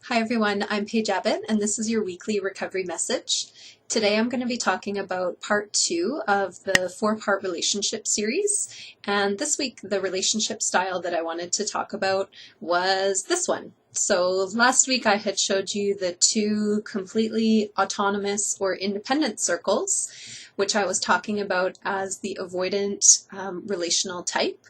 Hi everyone, I'm Paige Abbott and this is your weekly recovery message. Today I'm going to be talking about part 2 of the 4-part relationship series, and this week the relationship style that I wanted to talk about was this one. So last week I had showed you the 2 completely autonomous or independent circles, which I was talking about as the avoidant relational type.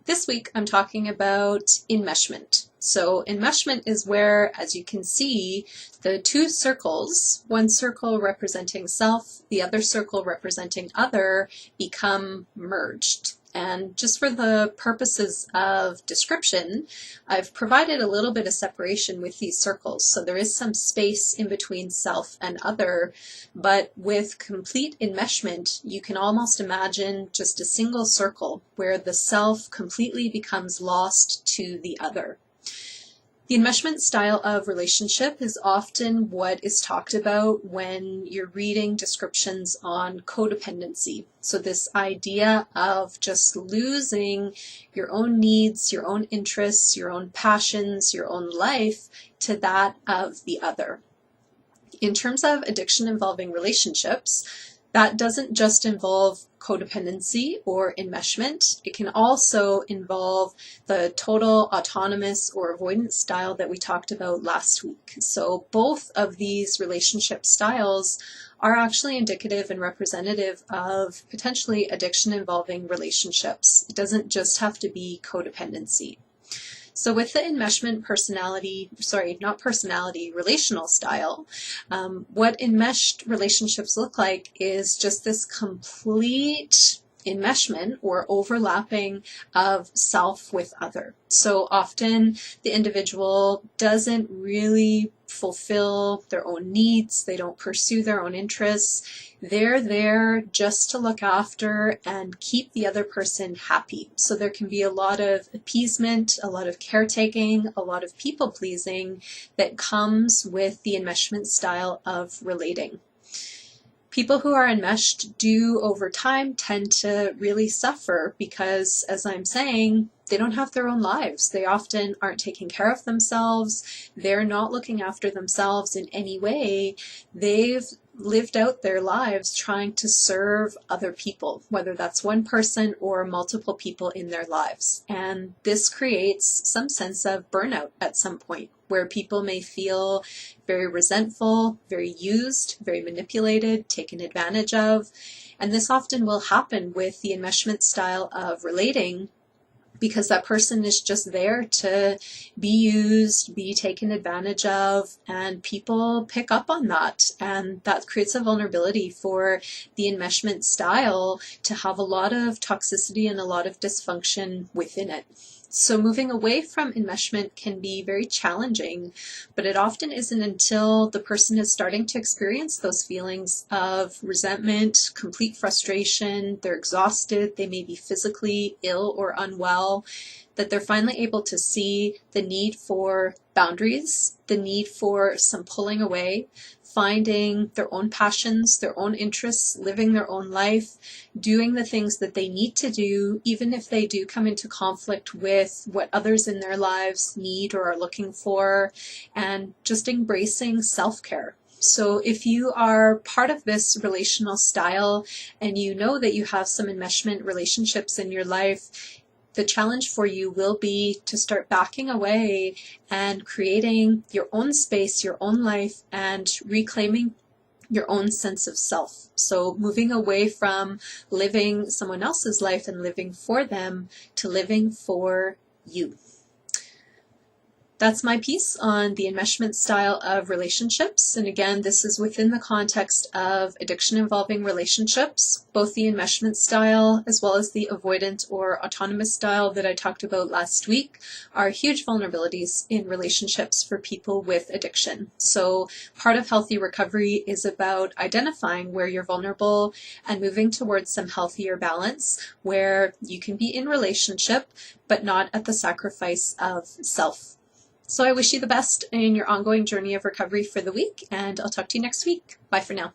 This week I'm talking about enmeshment. So enmeshment is where, as you can see, the 2 circles, one circle representing self, the other circle representing other, become merged. And just for the purposes of description, I've provided a little bit of separation with these circles. So there is some space in between self and other, but with complete enmeshment, you can almost imagine just a single circle where the self completely becomes lost to the other. The enmeshment style of relationship is often what is talked about when you're reading descriptions on codependency. So this idea of just losing your own needs, your own interests, your own passions, your own life to that of the other. In terms of addiction involving relationships, that doesn't just involve codependency or enmeshment. It can also involve the total autonomous or avoidance style that we talked about last week. So both of these relationship styles are actually indicative and representative of potentially addiction involving relationships. It doesn't just have to be codependency. So with the enmeshment relational style, what enmeshed relationships look like is just this complete enmeshment or overlapping of self with other. So often the individual doesn't really fulfill their own needs, they don't pursue their own interests, they're there just to look after and keep the other person happy. So there can be a lot of appeasement, a lot of caretaking, a lot of people pleasing that comes with the enmeshment style of relating. People who are enmeshed do over time tend to really suffer because, as I'm saying, they don't have their own lives. They often aren't taking care of themselves. They're not looking after themselves in any way. They've lived out their lives trying to serve other people, whether that's one person or multiple people in their lives. And this creates some sense of burnout at some point, where people may feel very resentful, very used, very manipulated, taken advantage of. And this often will happen with the enmeshment style of relating, because that person is just there to be used, be taken advantage of, and people pick up on that. And that creates a vulnerability for the enmeshment style to have a lot of toxicity and a lot of dysfunction within it. So moving away from enmeshment can be very challenging, but it often isn't until the person is starting to experience those feelings of resentment, complete frustration, they're exhausted, they may be physically ill or unwell, that they're finally able to see the need for boundaries, the need for some pulling away, finding their own passions, their own interests, living their own life, doing the things that they need to do, even if they do come into conflict with what others in their lives need or are looking for, and just embracing self-care. So if you are part of this relational style and you know that you have some enmeshment relationships in your life, the challenge for you will be to start backing away and creating your own space, your own life, and reclaiming your own sense of self. So moving away from living someone else's life and living for them to living for you. That's my piece on the enmeshment style of relationships. And again, this is within the context of addiction involving relationships. Both the enmeshment style as well as the avoidant or autonomous style that I talked about last week are huge vulnerabilities in relationships for people with addiction. So part of healthy recovery is about identifying where you're vulnerable and moving towards some healthier balance where you can be in relationship, but not at the sacrifice of self. So I wish you the best in your ongoing journey of recovery for the week, and I'll talk to you next week. Bye for now.